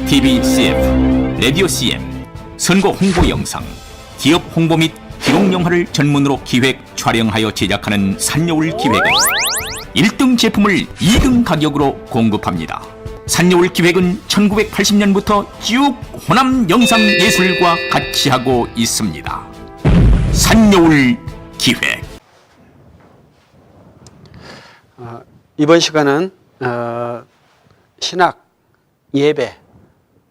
TV CF, 라디오 CM, 선거 홍보 영상, 기업 홍보 및 기록 영화를 전문으로 기획, 촬영하여 제작하는 산여울 기획은 1등 제품을 2등 가격으로 공급합니다. 산여울 기획은 1980년부터 쭉 호남 영상예술과 같이 하고 있습니다. 산여울 기획. 이번 시간은 신학, 예배,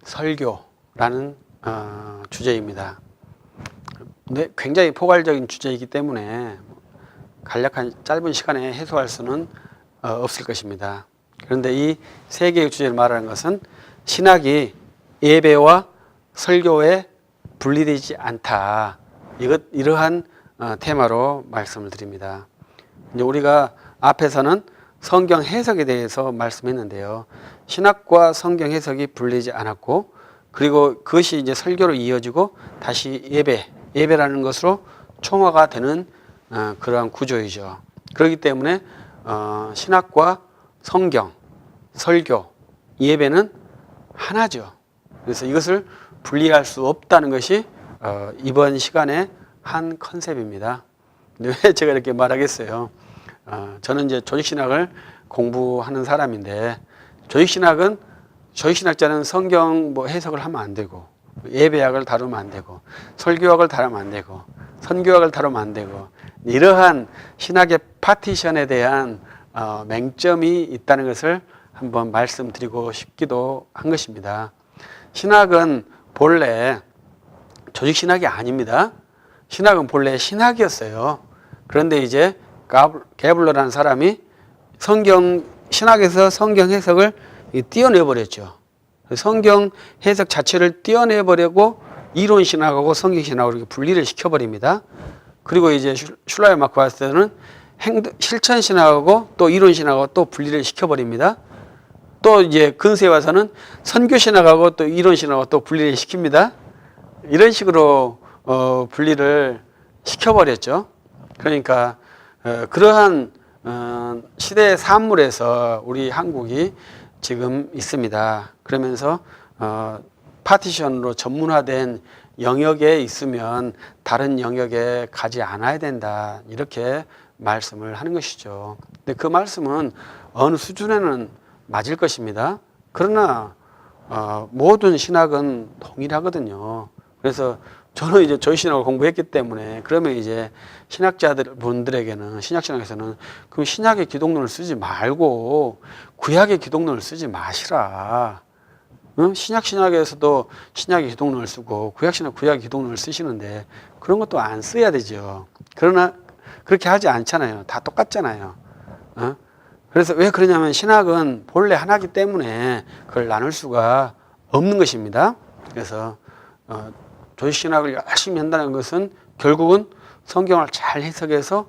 설교라는 주제입니다. 근데 굉장히 포괄적인 주제이기 때문에 간략한 짧은 시간에 해소할 수는 없을 것입니다. 그런데 이 세 개의 주제를 말하는 것은 신학이 예배와 설교에 분리되지 않다. 이러한 테마로 말씀을 드립니다. 이제 우리가 앞에서는 성경 해석에 대해서 말씀했는데요. 신학과 성경 해석이 분리지 않았고, 그리고 그것이 이제 설교로 이어지고 다시 예배라는 것으로 총화가 되는 그러한 구조이죠. 그렇기 때문에 신학과 성경, 설교, 예배는 하나죠. 그래서 이것을 분리할 수 없다는 것이 이번 시간의 한 컨셉입니다. 왜 제가 이렇게 말하겠어요? 저는 이제 조직신학을 공부하는 사람인데, 조직신학자는 성경 해석을 하면 안 되고, 예배학을 다루면 안 되고, 설교학을 다루면 안 되고, 선교학을 다루면 안 되고, 이러한 신학의 파티션에 대한 맹점이 있다는 것을 한번 말씀드리고 싶기도 한 것입니다. 신학은 본래 조직신학이 아닙니다. 신학은 본래 신학이었어요. 그런데 이제 게블러라는 사람이 신학에서 성경 해석을 떼어내버렸죠. 성경 해석 자체를 떼어내버리고 이론 신학하고 성경 신학으로 분리를 시켜버립니다. 그리고 이제 슐라이어 마크 바스터는 실천 신학하고 또 이론 신학하고 또 분리를 시켜버립니다. 또 이제 근세에 와서는 선교 신학하고 또 이론 신학하고 또 분리를 시킵니다. 이런 식으로 분리를 시켜버렸죠. 그러니까 그러한 시대의 산물에서 우리 한국이 지금 있습니다. 그러면서 파티션으로 전문화된 영역에 있으면 다른 영역에 가지 않아야 된다, 이렇게 말씀을 하는 것이죠. 근데 그 말씀은 어느 수준에는 맞을 것입니다. 그러나 모든 신학은 동일하거든요. 그래서 저는 이제 조직신학을 공부했기 때문에, 그러면 이제 신학자분들에게는, 신학신학에서는 그럼 신약의 기독론을 쓰지 말고 구약의 기독론을 쓰지 마시라. 신약에서도 신약의 기독론을 쓰고 구약의 기독론을 쓰시는데 그런 것도 안 써야 되죠. 그러나 그렇게 하지 않잖아요. 다 똑같잖아요. 그래서 왜 그러냐면 신학은 본래 하나이기 때문에 그걸 나눌 수가 없는 것입니다. 그래서 조직신학을 열심히 한다는 것은 결국은 성경을 잘 해석해서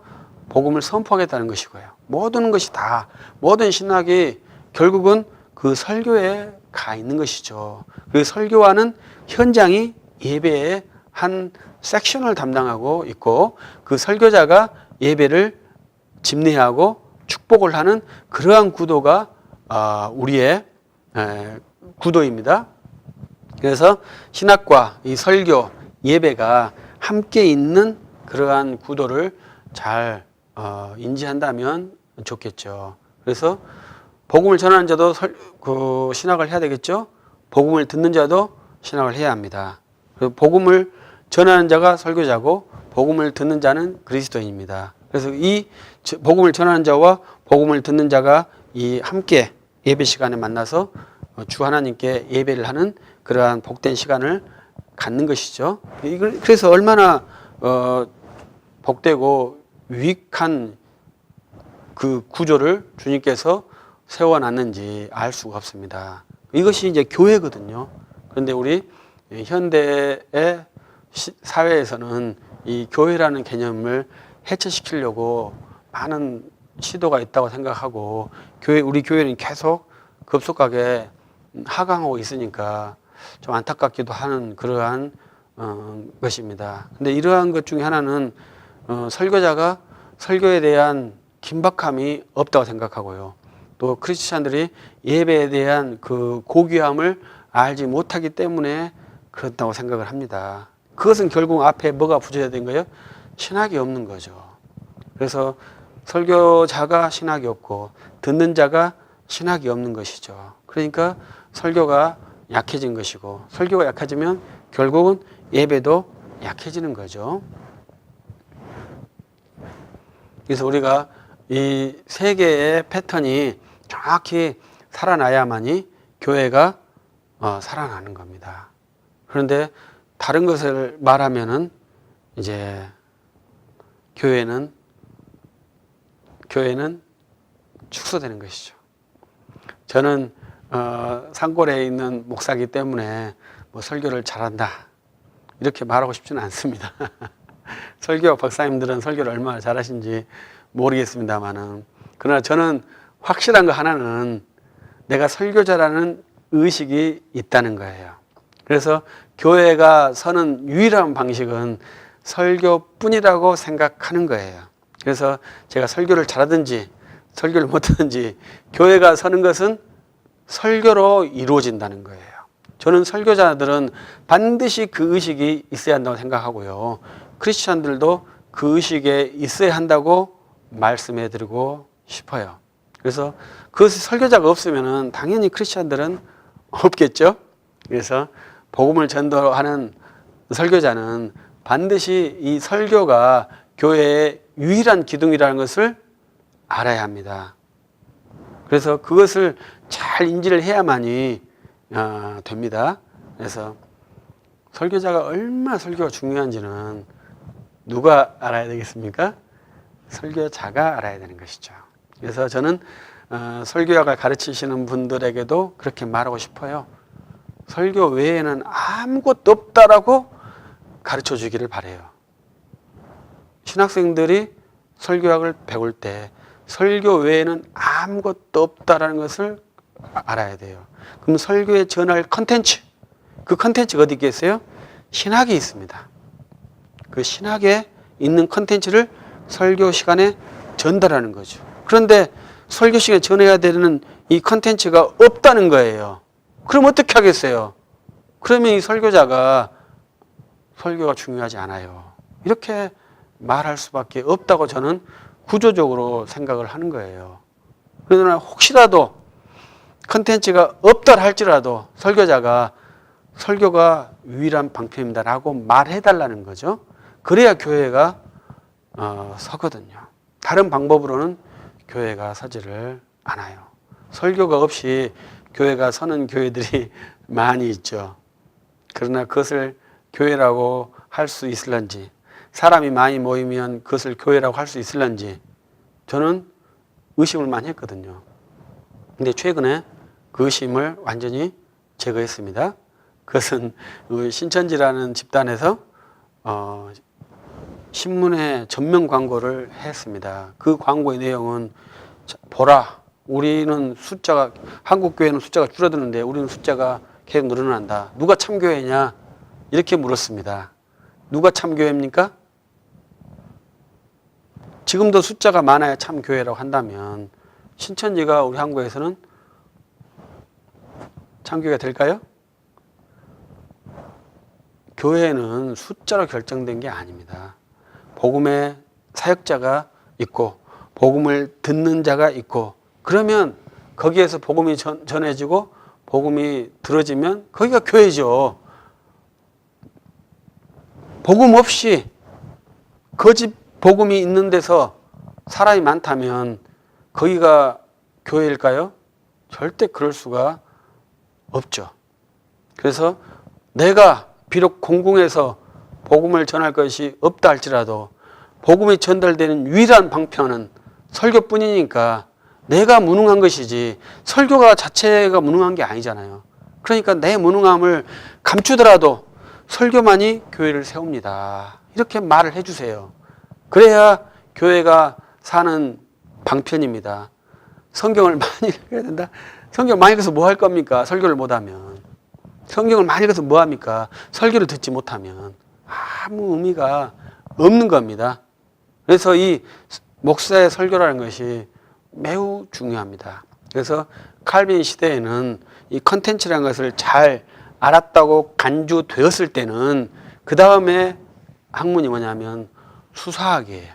복음을 선포하겠다는 것이고요. 모든 신학이 결국은 그 설교에 가 있는 것이죠. 그 설교와는 현장이 예배의 한 섹션을 담당하고 있고, 그 설교자가 예배를 집례하고 축복을 하는 그러한 구도가 우리의 구도입니다. 그래서 신학과 이 설교, 예배가 함께 있는 그러한 구도를 잘 인지한다면 좋겠죠. 그래서 복음을 전하는 자도 신학을 해야 되겠죠. 복음을 듣는 자도 신학을 해야 합니다. 복음을 전하는 자가 설교자고 복음을 듣는 자는 그리스도인입니다. 그래서 이 복음을 전하는 자와 복음을 듣는 자가 이 함께 예배 시간에 만나서 주 하나님께 예배를 하는 그러한 복된 시간을 갖는 것이죠. 그래서 얼마나 복되고 유익한 그 구조를 주님께서 세워놨는지 알 수가 없습니다. 이것이 이제 교회거든요. 그런데 우리 현대의 사회에서는 이 교회라는 개념을 해체시키려고 많은 시도가 있다고 생각하고, 우리 교회는 계속 급속하게 하강하고 있으니까 좀 안타깝기도 하는 그러한 것입니다. 근데 이러한 것 중에 하나는 설교자가 설교에 대한 긴박함이 없다고 생각하고요. 또 크리스찬들이 예배에 대한 그 고귀함을 알지 못하기 때문에 그렇다고 생각을 합니다. 그것은 결국 앞에 뭐가 붙여야 되는 거예요? 신학이 없는 거죠. 그래서 설교자가 신학이 없고 듣는 자가 신학이 없는 것이죠. 그러니까 설교가 약해진 것이고 설교가 약해지면 결국은 예배도 약해지는 거죠. 그래서 우리가 이 세 개의 패턴이 정확히 살아나야만이 교회가 살아나는 겁니다. 그런데 다른 것을 말하면은 이제 교회는 축소되는 것이죠. 저는 산골에 있는 목사이기 때문에 뭐 설교를 잘한다 이렇게 말하고 싶지는 않습니다. 설교 박사님들은 설교를 얼마나 잘하신지 모르겠습니다만은, 그러나 저는 확실한 거 하나는 내가 설교자라는 의식이 있다는 거예요. 그래서 교회가 서는 유일한 방식은 설교뿐이라고 생각하는 거예요. 그래서 제가 설교를 잘하든지 설교를 못하든지 교회가 서는 것은 설교로 이루어진다는 거예요. 저는 설교자들은 반드시 그 의식이 있어야 한다고 생각하고요. 크리스천들도 그 의식에 있어야 한다고 말씀해 드리고 싶어요. 그래서 그 설교자가 없으면 당연히 크리스천들은 없겠죠. 그래서 복음을 전도하는 설교자는 반드시 이 설교가 교회의 유일한 기둥이라는 것을 알아야 합니다. 그래서 그것을 잘 인지를 해야만이 됩니다. 그래서 설교자가 얼마나 설교가 중요한지는 누가 알아야 되겠습니까? 설교자가 알아야 되는 것이죠. 그래서 저는 설교학을 가르치시는 분들에게도 그렇게 말하고 싶어요. 설교 외에는 아무것도 없다라고 가르쳐 주기를 바라요. 신학생들이 설교학을 배울 때 설교 외에는 아무것도 없다라는 것을 알아야 돼요. 그럼 설교에 전할 컨텐츠, 그 컨텐츠가 어디 있겠어요? 신학이 있습니다. 그 신학에 있는 컨텐츠를 설교 시간에 전달하는 거죠. 그런데 설교 시간에 전해야 되는 이 컨텐츠가 없다는 거예요. 그럼 어떻게 하겠어요? 그러면 이 설교가 중요하지 않아요. 이렇게 말할 수밖에 없다고 저는 구조적으로 생각을 하는 거예요. 그러나 혹시라도 컨텐츠가 없다 할지라도 설교자가 설교가 유일한 방편입니다라고 말해달라는 거죠. 그래야 교회가 서거든요. 다른 방법으로는 교회가 서지를 않아요. 설교가 없이 교회가 서는 교회들이 많이 있죠. 그러나 그것을 교회라고 할 수 있을런지, 사람이 많이 모이면 그것을 교회라고 할 수 있을런지 저는 의심을 많이 했거든요. 근데 최근에 그 의심을 완전히 제거했습니다. 그것은 신천지라는 집단에서 신문에 전면 광고를 했습니다. 그 광고의 내용은 보라, 우리는 숫자가, 한국 교회는 숫자가 줄어드는데 우리는 숫자가 계속 늘어난다. 누가 참교회냐? 이렇게 물었습니다. 누가 참교회입니까? 지금도 숫자가 많아야 참교회라고 한다면 신천지가 우리 한국에서는 참교회가 될까요? 교회는 숫자로 결정된 게 아닙니다. 복음의 사역자가 있고 복음을 듣는 자가 있고, 그러면 거기에서 복음이 전해지고 복음이 들어지면 거기가 교회죠. 복음 없이 거짓 복음이 있는 데서 사람이 많다면 거기가 교회일까요? 절대 그럴 수가 없죠. 그래서 내가 비록 공공에서 복음을 전할 것이 없다 할지라도 복음이 전달되는 유일한 방편은 설교뿐이니까 내가 무능한 것이지 설교가 자체가 무능한 게 아니잖아요. 그러니까 내 무능함을 감추더라도 설교만이 교회를 세웁니다. 이렇게 말을 해주세요. 그래야 교회가 사는 방편입니다. 성경을 많이 읽어야 된다. 성경 많이 읽어서 뭐 할 겁니까? 설교를 못하면. 성경을 많이 읽어서 뭐 합니까? 설교를 듣지 못하면 아무 의미가 없는 겁니다. 그래서 이 목사의 설교라는 것이 매우 중요합니다. 그래서 칼빈 시대에는 이 컨텐츠라는 것을 잘 알았다고 간주되었을 때는 그 다음에 학문이 뭐냐면 수사학이에요.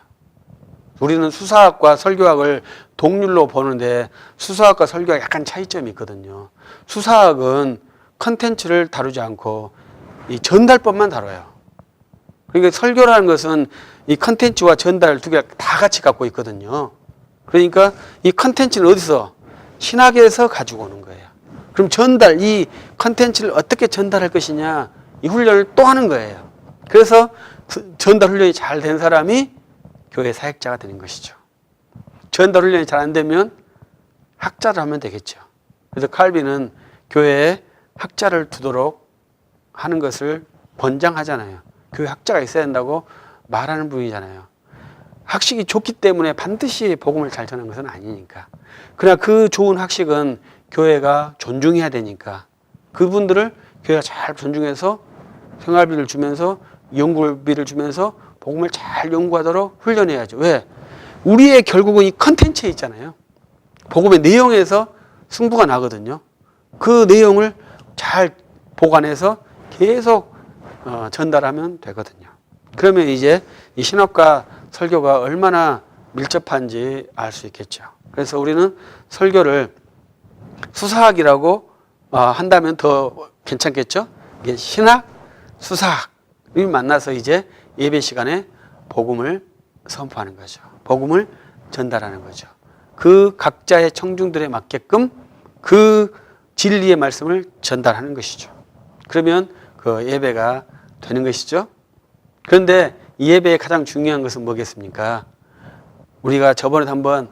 우리는 수사학과 설교학을 동률로 보는데 수사학과 설교학 약간 차이점이 있거든요. 수사학은 컨텐츠를 다루지 않고 이 전달법만 다뤄요. 그러니까 설교라는 것은 이 컨텐츠와 전달 두 개 다 같이 갖고 있거든요. 그러니까 이 컨텐츠는 어디서? 신학에서 가지고 오는 거예요. 그럼 전달, 이 컨텐츠를 어떻게 전달할 것이냐, 이 훈련을 또 하는 거예요. 그래서 전달 훈련이 잘 된 사람이 교회 사역자가 되는 것이죠. 전달 훈련이 잘 안 되면 학자를 하면 되겠죠. 그래서 칼빈은 교회에 학자를 두도록 하는 것을 권장하잖아요. 교회 학자가 있어야 된다고 말하는 분이잖아요. 학식이 좋기 때문에 반드시 복음을 잘 전하는 것은 아니니까. 그러나 그 좋은 학식은 교회가 존중해야 되니까 그분들을 교회가 잘 존중해서 생활비를 주면서 연구비를 주면서 복음을 잘 연구하도록 훈련해야죠. 왜? 우리의 결국은 이 컨텐츠에 있잖아요. 복음의 내용에서 승부가 나거든요. 그 내용을 잘 보관해서 계속 전달하면 되거든요. 그러면 이제 이 신학과 설교가 얼마나 밀접한지 알 수 있겠죠. 그래서 우리는 설교를 수사학이라고 한다면 더 괜찮겠죠. 이게 신학, 수사학이 만나서 이제 예배 시간에 복음을 선포하는 거죠. 복음을 전달하는 거죠. 그 각자의 청중들에 맞게끔 그 진리의 말씀을 전달하는 것이죠. 그러면 그 예배가 되는 것이죠. 그런데 이 예배의 가장 중요한 것은 뭐겠습니까? 우리가 저번에 한번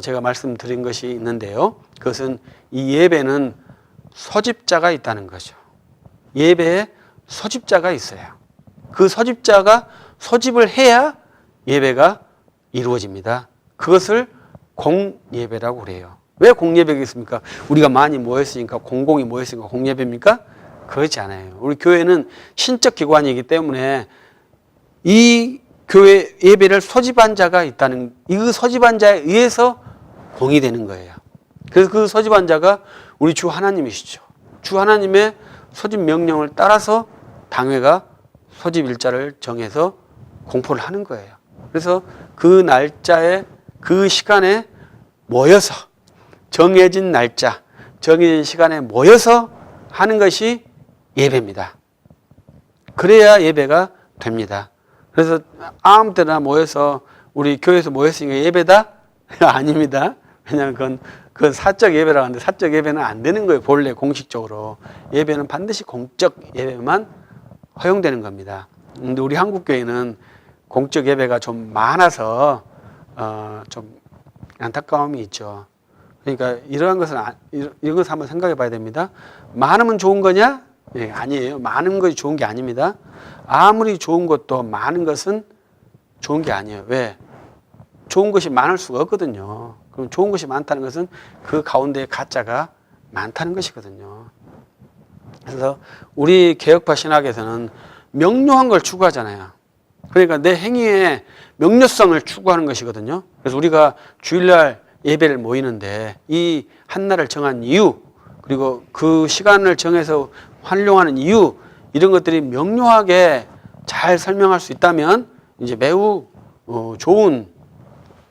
제가 말씀드린 것이 있는데요. 그것은 이 예배는 소집자가 있다는 거죠. 예배에 소집자가 있어요. 그 소집자가 소집을 해야 예배가 이루어집니다. 그것을 공예배라고 그래요. 왜 공예배가 있습니까? 우리가 많이 모였으니까, 공공이 모였으니까 공예배입니까? 그렇지 않아요. 우리 교회는 신적 기관이기 때문에 이 교회 예배를 소집한 자가 있다는, 이 소집한 자에 의해서 공이 되는 거예요. 그래서 그 소집한 자가 우리 주 하나님이시죠. 주 하나님의 소집 명령을 따라서 당회가 소집 일자를 정해서 공포를 하는 거예요. 그래서 그 날짜에, 그 시간에 모여서, 정해진 날짜, 정해진 시간에 모여서 하는 것이 예배입니다. 그래야 예배가 됩니다. 그래서 아무 때나 모여서 우리 교회에서 모였으니까 예배다? 아닙니다. 왜냐하면 그건 사적 예배라고 하는데 사적 예배는 안 되는 거예요. 본래 공식적으로. 예배는 반드시 공적 예배만 허용되는 겁니다. 근데 우리 한국교회는 공적 예배가 좀 많아서 좀 안타까움이 있죠. 그러니까 이런 것은 한번 생각해 봐야 됩니다. 많으면 좋은 거냐? 예, 아니에요. 많은 것이 좋은 게 아닙니다. 아무리 좋은 것도 많은 것은 좋은 게 아니에요. 왜? 좋은 것이 많을 수가 없거든요. 그럼 좋은 것이 많다는 것은 그 가운데 가짜가 많다는 것이거든요. 그래서 우리 개혁파 신학에서는 명료한 걸 추구하잖아요. 그러니까 내 행위의 명료성을 추구하는 것이거든요. 그래서 우리가 주일날 예배를 모이는데 이 한날을 정한 이유, 그리고 그 시간을 정해서 활용하는 이유, 이런 것들이 명료하게 잘 설명할 수 있다면 이제 매우 좋은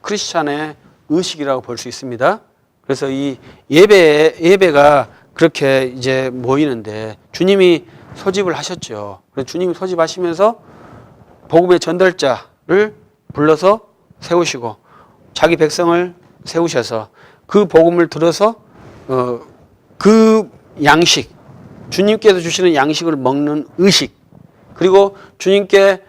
크리스찬의 의식이라고 볼 수 있습니다. 그래서 이 예배가 그렇게 이제 모이는데 주님이 소집을 하셨죠. 그래서 주님이 소집하시면서 복음의 전달자를 불러서 세우시고 자기 백성을 세우셔서 그 복음을 들어서 그 양식, 주님께서 주시는 양식을 먹는 의식, 그리고 주님께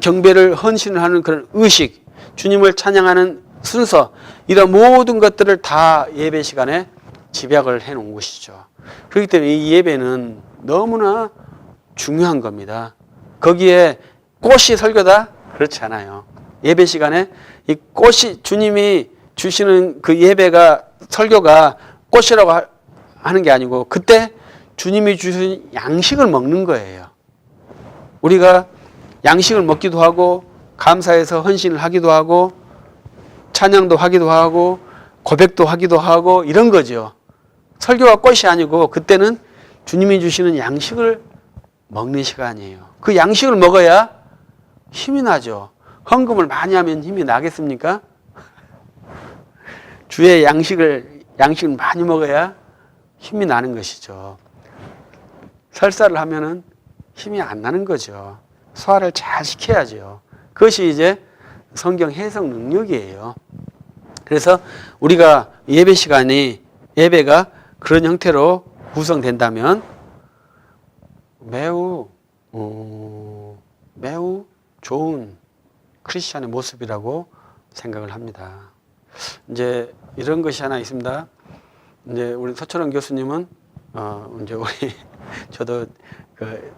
경배를 헌신을 하는 그런 의식, 주님을 찬양하는 순서, 이런 모든 것들을 다 예배 시간에 집약을 해 놓은 것이죠. 그렇기 때문에 이 예배는 너무나 중요한 겁니다. 거기에 꽃이 설교다? 그렇지 않아요. 예배 시간에 이 꽃이, 주님이 주시는 그 예배가, 설교가 꽃이라고 하는 게 아니고 그때 주님이 주신 양식을 먹는 거예요. 우리가 양식을 먹기도 하고 감사해서 헌신을 하기도 하고 찬양도 하기도 하고 고백도 하기도 하고 이런 거죠. 설교가 꽃이 아니고 그때는 주님이 주시는 양식을 먹는 시간이에요. 그 양식을 먹어야 힘이 나죠. 헌금을 많이 하면 힘이 나겠습니까? 주의 양식을 많이 먹어야 힘이 나는 것이죠. 설사를 하면은 힘이 안 나는 거죠. 소화를 잘 시켜야죠. 그것이 이제 성경 해석 능력이에요. 그래서 우리가 예배가 그런 형태로 구성된다면 매우 좋은 크리스천의 모습이라고 생각을 합니다. 이제 이런 것이 하나 있습니다. 이제 우리 서철원 교수님은 이제 저도 그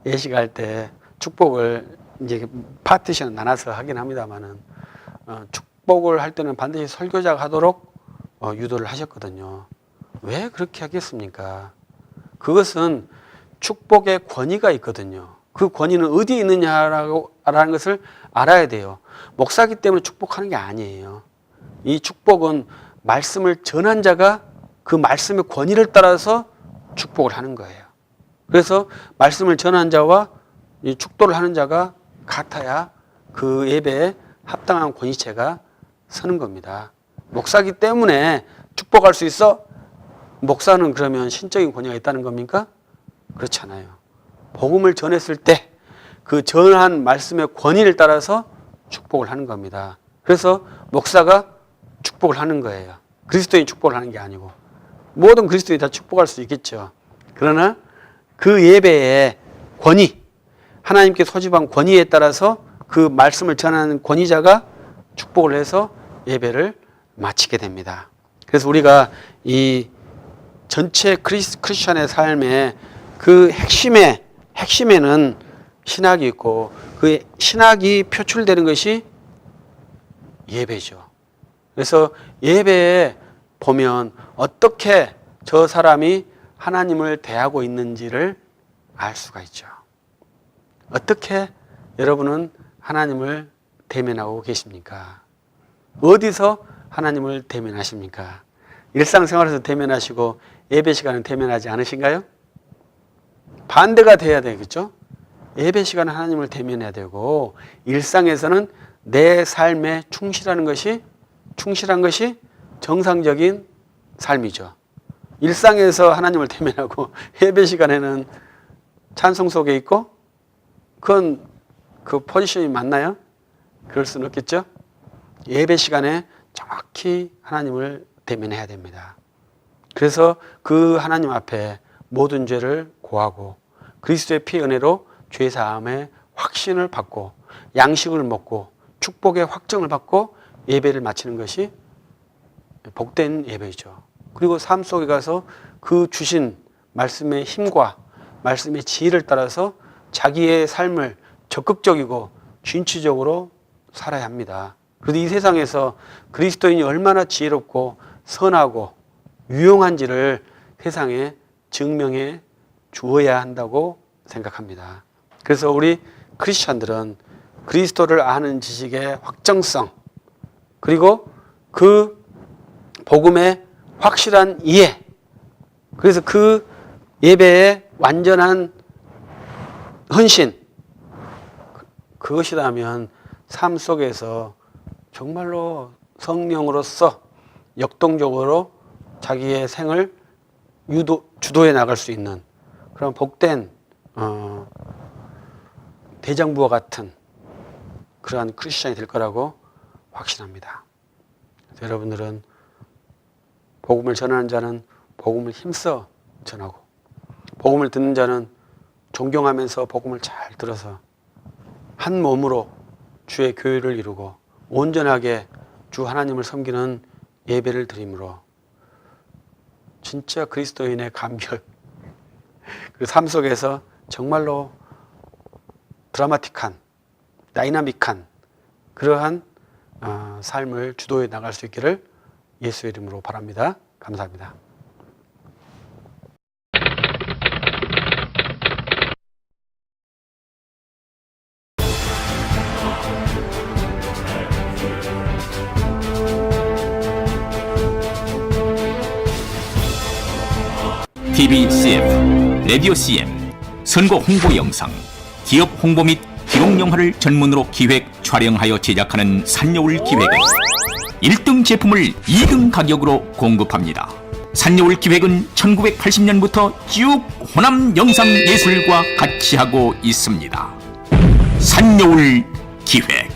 예식할 때 축복을 이제 파티션 나눠서 하긴 합니다만은 축복을 할 때는 반드시 설교자가 하도록 유도를 하셨거든요. 왜 그렇게 하겠습니까? 그것은 축복의 권위가 있거든요. 그 권위는 어디에 있느냐라는 것을 알아야 돼요. 목사기 때문에 축복하는 게 아니에요. 이 축복은 말씀을 전한 자가 그 말씀의 권위를 따라서 축복을 하는 거예요. 그래서 말씀을 전한 자와 이 축도를 하는 자가 같아야 그 예배에 합당한 권위체가 서는 겁니다. 목사기 때문에 축복할 수 있어? 목사는 그러면 신적인 권위가 있다는 겁니까? 그렇지 않아요. 복음을 전했을 때 그 전한 말씀의 권위를 따라서 축복을 하는 겁니다. 그래서 목사가 축복을 하는 거예요. 그리스도인이 축복을 하는 게 아니고. 모든 그리스도인이 다 축복할 수 있겠죠. 그러나 그 예배의 권위, 하나님께 소집한 권위에 따라서 그 말씀을 전하는 권위자가 축복을 해서 예배를 마치게 됩니다. 그래서 우리가 이 전체 크리스천의 삶의 그 핵심에는 신학이 있고 그 신학이 표출되는 것이 예배죠. 그래서 예배에 보면 어떻게 저 사람이 하나님을 대하고 있는지를 알 수가 있죠. 어떻게 여러분은 하나님을 대면하고 계십니까? 어디서 하나님을 대면하십니까? 일상생활에서 대면하시고 예배 시간은 대면하지 않으신가요? 반대가 돼야 되겠죠? 예배 시간은 하나님을 대면해야 되고 일상에서는 내 삶에 충실한 것이 정상적인 삶이죠. 일상에서 하나님을 대면하고 예배 시간에는 찬송 속에 있고 그건 그 포지션이 맞나요? 그럴 수는 없겠죠? 예배 시간에 정확히 하나님을 대면해야 됩니다. 그래서 그 하나님 앞에 모든 죄를 고하고 그리스도의 피 은혜로 죄 사함의 확신을 받고 양식을 먹고 축복의 확정을 받고 예배를 마치는 것이 복된 예배이죠. 그리고 삶 속에 가서 그 주신 말씀의 힘과 말씀의 지혜를 따라서 자기의 삶을 적극적이고 진취적으로 살아야 합니다. 그래서 이 세상에서 그리스도인이 얼마나 지혜롭고 선하고 유용한지를 세상에 증명해 주어야 한다고 생각합니다. 그래서 우리 크리스천들은 그리스도를 아는 지식의 확정성 그리고 그 복음의 확실한 이해 그래서 그 예배의 완전한 헌신 그것이라면 삶 속에서 정말로 성령으로서 역동적으로 자기의 생을 주도해 나갈 수 있는 그런 복된 대장부와 같은 그러한 크리스천이 될 거라고 확신합니다. 여러분들은 복음을 전하는 자는 복음을 힘써 전하고 복음을 듣는 자는 존경하면서 복음을 잘 들어서 한 몸으로 주의 교회를 이루고 온전하게 주 하나님을 섬기는 예배를 드림으로 진짜 그리스도인의 감격 그 삶 속에서 정말로 드라마틱한 다이나믹한 그러한 삶을 주도해 나갈 수 있기를 예수의 이름으로 바랍니다. 감사합니다. TBCF 라디오 CM, 선거 홍보 영상, 기업 홍보 및 기록 영화를 전문으로 기획, 촬영하여 제작하는 산여울 기획은 1등 제품을 2등 가격으로 공급합니다. 산여울 기획은 1980년부터 쭉 호남 영상예술과 같이 하고 있습니다. 산여울 기획.